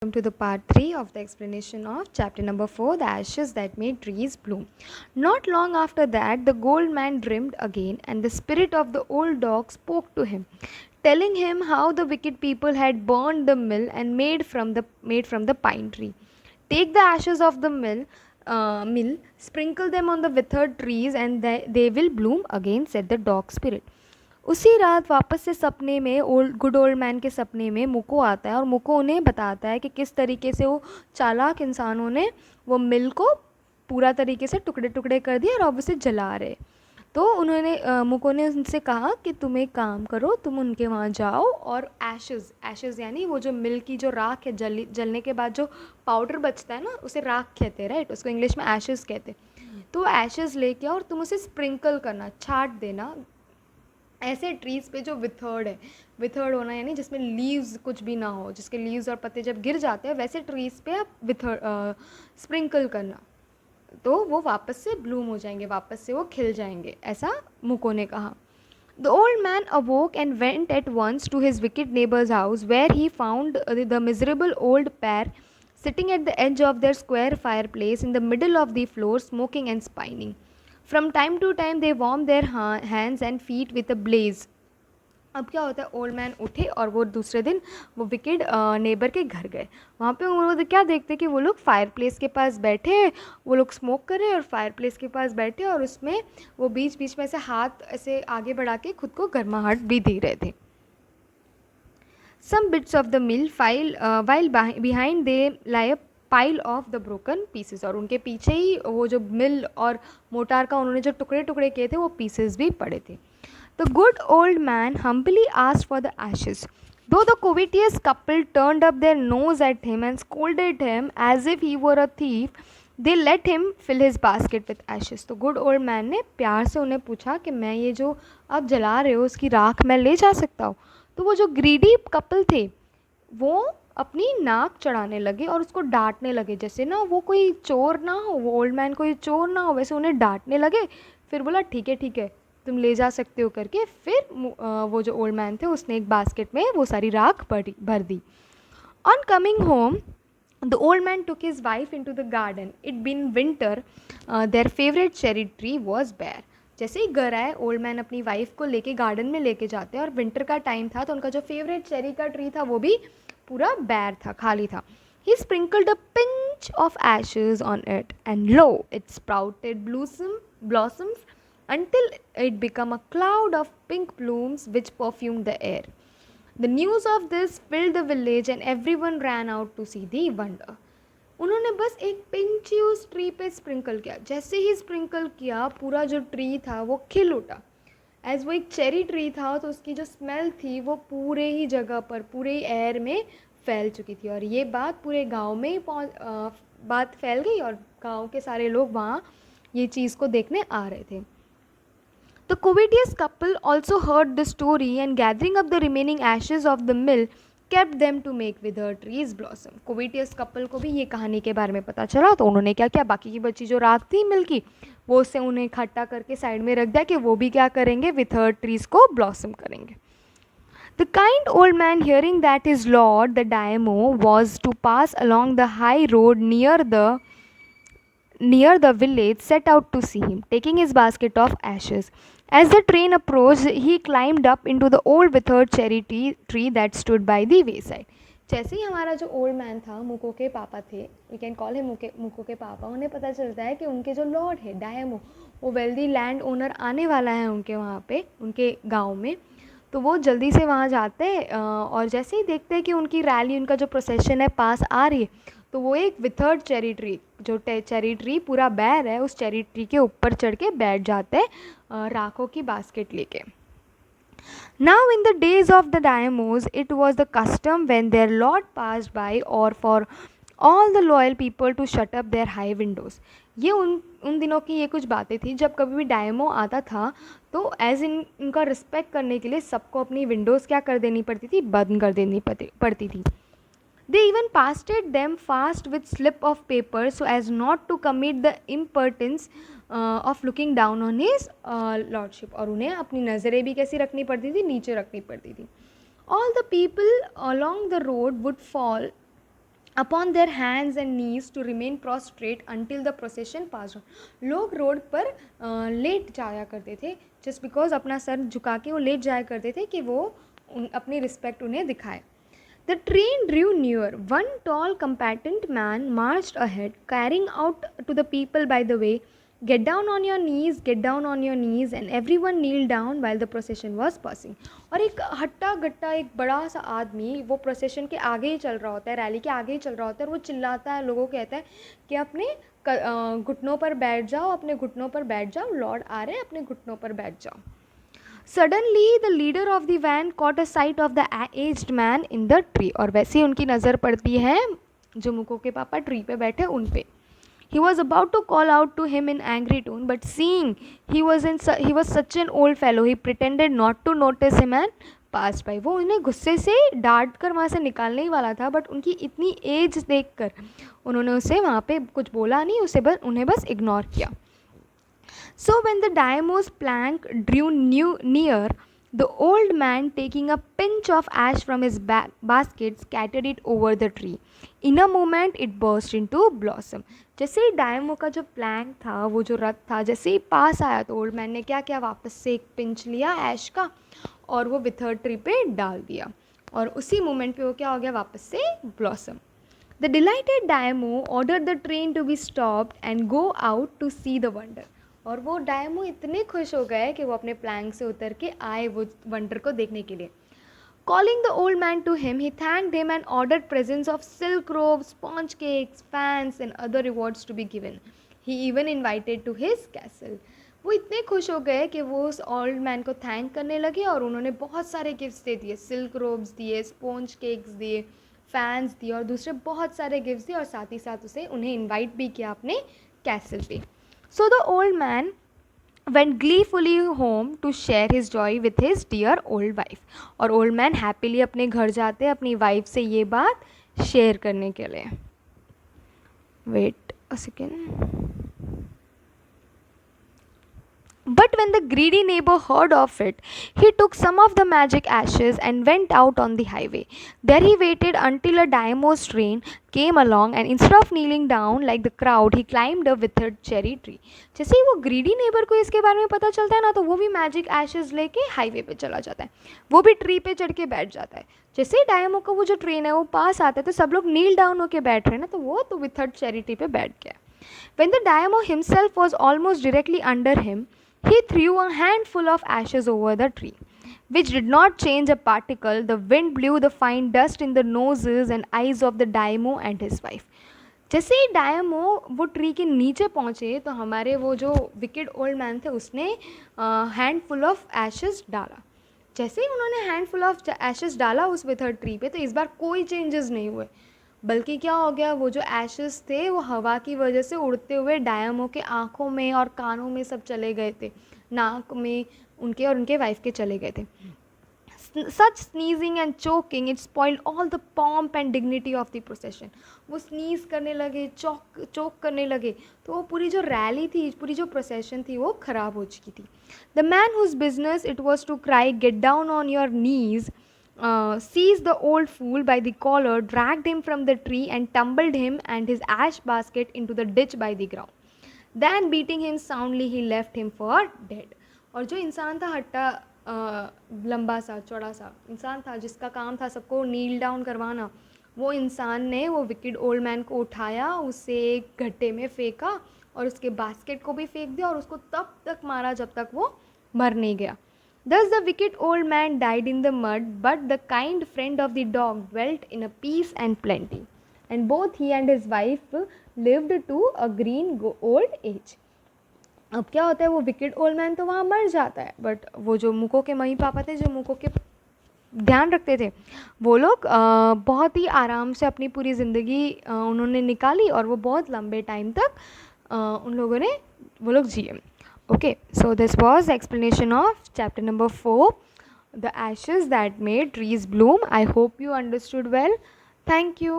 Welcome to the part 3 of the explanation of chapter number 4, The Ashes That Made Trees Bloom. Not long after that, the gold man dreamed again, and the spirit of the old dog spoke to him, telling him how the wicked people had burned the mill and made from the pine tree. Take the ashes of the mill, sprinkle them on the withered trees, and they will bloom again, said the dog spirit. उसी रात वापस से सपने में good old man के सपने में मुको आता है और मुको उन्हें बताता है कि किस तरीके से वो चालाक इंसानों ने वो मिल को पूरा तरीके से टुकड़े टुकड़े कर दिए और अब उसे जला रहे। तो उन्होंने मुको ने उनसे कहा कि तुम एक काम करो, तुम उनके वहाँ जाओ और एशेज़ यानी वो जो मिल की जो राख है, जलने के बाद जो पाउडर बचता है ना, उसे राख कहते हैं, राइट। उसको इंग्लिश में एशेज़ कहते हैं। तो एशेज़ लेके और तुम उसे स्प्रिंकल करना, छाट देना ऐसे ट्रीज़ पे जो विथर्ड होना यानी जिसमें लीव्स कुछ भी ना हो, जिसके लीव्स और पत्ते जब गिर जाते हैं वैसे ट्रीज़ पे आप स्प्रिंकल करना, तो वो वापस से ब्लूम हो जाएंगे, वापस से वो खिल जाएंगे, ऐसा मुको ने कहा। The old man awoke and went at once to his wicked neighbour's house where he found the miserable old pair sitting at the edge of their square fireplace in the middle of the floor, smoking and spining. From time to time they warmed their hands and feet with a blaze. अब क्या होता है, old man उठे और वो दूसरे दिन वो विकेड नेबर के घर गए। वहाँ पे वो क्या देखते कि वो लोग फायर प्लेस के पास बैठे, वो लोग स्मोक कर रहे और फायर प्लेस के पास बैठे और उसमें वो बीच बीच में ऐसे हाथ ऐसे आगे बढ़ा के खुद को गर्माहट भी दे रहे थे। Some bits of the mill while behind they lie a pile of the broken pieces, और उनके पीछे ही वो जो मिल और मोटार का उन्होंने जो टुकड़े टुकड़े किए थे वो पीसेस भी पड़े थे। The good old man humbly asked for the ashes. Though the covetous couple turned up their nose at him and scolded him as if he were a thief, they let him fill his basket with ashes. तो good old man ने प्यार से उन्हें पूछा कि मैं ये जो आप जला रहे हो उसकी राख मैं ले जा सकता हूँ। तो वो जो ग्रीडी कपल थे वो अपनी नाक चढ़ाने लगे और उसको डांटने लगे, जैसे ना वो कोई चोर ना हो, वो ओल्ड मैन कोई चोर ना हो, वैसे उन्हें डांटने लगे। फिर बोला ठीक है तुम ले जा सकते हो करके। फिर वो जो ओल्ड मैन थे उसने एक बास्केट में वो सारी राख भर दी। On coming home the old man took his wife into the garden. It being winter, their favorite cherry tree was bare. जैसे ही घर आए ओल्ड मैन अपनी वाइफ को लेके गार्डन में लेके जाते हैं और विंटर का टाइम था तो उनका जो फेवरेट चेरी का ट्री था वो भी पूरा बैर था, खाली था। He sprinkled a pinch of ashes on it and lo, it sprouted blossoms until it became a cloud of pink blooms which perfumed the air. The news of this filled the village and everyone ran out to see the wonder. उन्होंने बस एक pinch ही उस tree पे sprinkle किया, जैसे ही sprinkle किया पूरा जो ट्री था वो खिल उठा। एज वो एक चेरी ट्री था तो उसकी जो स्मेल थी वो पूरे ही जगह पर, पूरे ही एयर में फैल चुकी थी और ये बात पूरे गांव में ही बात फैल गई और गांव के सारे लोग वहाँ ये चीज़ को देखने आ रहे थे। The covetous couple also heard the story and gathering up the remaining ashes of the mill kept them to make withered trees blossom. Covetous couple को भी ये कहानी के बारे में पता चला तो उन्होंने क्या किया, बाकी की बची जो राख थी मिल की वो उससे उन्हें इकट्ठा करके साइड में रख दिया कि वो भी क्या करेंगे, withered trees को blossom करेंगे। The kind old man, hearing that his lord the daimyo was to pass along the high road near the village, set out to see him, taking his basket of ashes. As the train approached, he climbed up into the old withered cherry tree that stood by the wayside. जैसे ही हमारा जो old man था, मुको के पापा थे, we can call him मुको के पापा, उन्हें पता चलता है कि उनके जो लॉर्ड है डायमो, वो वेल्दी लैंड ओनर आने वाला है उनके वहाँ पे, उनके गांव में। तो वो जल्दी से वहाँ जाते हैं और जैसे ही देखते हैं कि उनकी रैली, उनका जो प्रोसेशन है पास आ रही है, तो वो एक विथर्ड चेरी ट्री, जो चेरी ट्री पूरा बैर है, उस चेरी ट्री के ऊपर चढ़ के बैठ जाते हैं राखों की बास्केट लेके। Now in the days of the daimyos, it was the custom when their lord passed by or for all the loyal people to shut up their high windows. ये उन दिनों की ये कुछ बातें थी जब कभी भी डायमो आता था तो एज इनका रिस्पेक्ट करने के लिए सबको अपनी विंडोज़ क्या कर देनी पड़ती थी, बंद कर देनी पड़ती थी। They even pasted them fast with slip of paper so as not to commit the impertinence of looking down on his lordship. और उन्हें अपनी नज़रें भी कैसी रखनी पड़ती थी, नीचे रखनी पड़ती थी। All the people along the road would fall upon their hands and knees to remain prostrate until the procession pass on. लोग रोड पर लेट जाया करते थे, जस्ट बिकॉज अपना सर झुका के वो लेट जाया करते थे कि वो अपनी रिस्पेक्ट उन्हें दिखाए। The train drew near. One tall, competent man marched ahead, carrying out to the people by the way, "Get down on your knees, get down on your knees," and everyone kneeled down while the procession was passing. और एक हट्टा गट्टा एक बड़ा सा आदमी वो procession के आगे ही चल रहा होता है, रैली के आगे ही चल रहा होता है, और वो चिल्लाता है, लोगों को कहता है कि अपने घुटनों पर बैठ जाओ, अपने घुटनों पर बैठ जाओ, लॉर्ड आ रहे हैं, अपने घुटनों पर बैठ जाओ। Suddenly the leader of the van caught a sight of the aged man in the tree, और वैसे ही उनकी नज़र पड़ती है जो मुको के पापा ट्री पे बैठे उन पे। He was about to call out to him in angry tone, but seeing he was such an old fellow, he pretended not to notice him and passed by. वो उन्हें गुस्से से डांट कर वहाँ से निकालने ही वाला था, बट उनकी इतनी एज देखकर उन्होंने उसे वहाँ पे कुछ बोला नहीं, उन्हें बस इग्नोर किया। So when the Daimo's plank drew near, the old man, taking a pinch of ash from his basket, scattered it over the tree. In a moment, it burst into blossom. जैसे ही डायमो का जो Planck था, वो जो रथ था, जैसे ही पास आया तो ओल्ड मैन ने क्या किया, वापस से एक पिंच लिया ऐश का और वो विथर्ड ट्री पे डाल दिया, और उसी मोमेंट पे वो क्या हो गया, वापस से blossom. The delighted Daimo ordered the train to be stopped and go out to see the wonder. और वो डायमो इतने खुश हो गए कि वो अपने प्लैंक से उतर के आए वो वंडर को देखने के लिए। Calling the old man to him, he thanked him and ordered presents of silk robes, sponge cakes, fans and other rewards to be given. He even invited to his castle. वो इतने खुश हो गए कि वो उस ओल्ड मैन को thank करने लगे और उन्होंने बहुत सारे गिफ्ट्स दे दिए, सिल्क रोब्स दिए, स्पॉन्ज केक्स दिए, फैंस दिए और दूसरे बहुत सारे गिफ्ट्स दिए, और साथ ही साथ उन्हें इन्वाइट भी किया अपने कैसल पे। So the old man went gleefully home to share his joy with his dear old wife. और old man happily अपने घर जाते हैं अपनी वाइफ से ये बात शेयर करने के लिए। Wait a second. But when the greedy neighbor heard of it, he took some of the magic ashes and went out on the highway. There he waited until a Daimo's train came along, and instead of kneeling down like the crowd, he climbed a withered cherry tree. जैसे ही वो greedy neighbor को इसके बारे में पता चलता है ना, तो वो भी magic ashes लेके हाईवे पे चला जाता है, वो भी ट्री पे चढ़ के बैठ जाता है। जैसे ही डायमो का वो जो ट्रेन है वो पास आता है तो सब लोग नील डाउन होके बैठ रहे हैं ना, तो वो तो विथर्ड चेरी ट्री पे बैठ गया। When the Daimo himself was almost directly under him, he threw a handful of ashes over the tree, which did not change a particle. The wind blew the fine dust in the noses and eyes of the Daimo and his wife. जैसे ही डायमो वो tree के नीचे पहुँचे तो हमारे वो जो wicked old man थे उसने हैंडफुल ऑफ एशेस डाला। जैसे ही उन्होंने हैंडफुल ऑफ एशेस डाला उस विथर्ड ट्री पे, तो इस बार कोई चेंजेस नहीं हुए, बल्कि क्या हो गया, वो जो एशेस थे वो हवा की वजह से उड़ते हुए डायमो के आँखों में और कानों में सब चले गए थे, नाक में उनके और उनके वाइफ के चले गए थे। Such sneezing and choking, it spoiled all the pomp and dignity of the procession. वो स्नीज करने लगे, चोक करने लगे, तो वो पूरी जो रैली थी, पूरी जो प्रोसेशन थी वो ख़राब हो चुकी थी। The man whose business it was to cry, "Get down on your knees," seized the old fool by the collar, dragged him from the tree and tumbled him and his ash basket into the ditch by the ground. Then beating him soundly, he left him for dead. और जो इंसान था हट्टा लंबा सा चौड़ा सा इंसान था जिसका काम था सबको नील डाउन करवाना, वो इंसान ने वो विकेड ओल्ड मैन को उठाया, उसे एक गड्ढे में फेंका और उसके बास्केट को भी फेंक दिया और उसको तब तक मारा जब तक वो मर नहीं गया। Thus the wicked old man died in the mud, but the kind friend of the dog dwelt in a peace and plenty, and both he and his wife lived to a green old age. अब क्या होता है, वो wicked old man तो वहाँ मर जाता है, बट वो जो मुको के मम्मी पापा थे जो मुको के ध्यान रखते थे, वो लोग बहुत ही आराम से अपनी पूरी ज़िंदगी उन्होंने निकाली और वो बहुत लंबे टाइम तक उन लोगों ने वो लोग जिए। Okay, so this was explanation of chapter number 4, the ashes that made trees bloom. I hope you understood well. Thank you.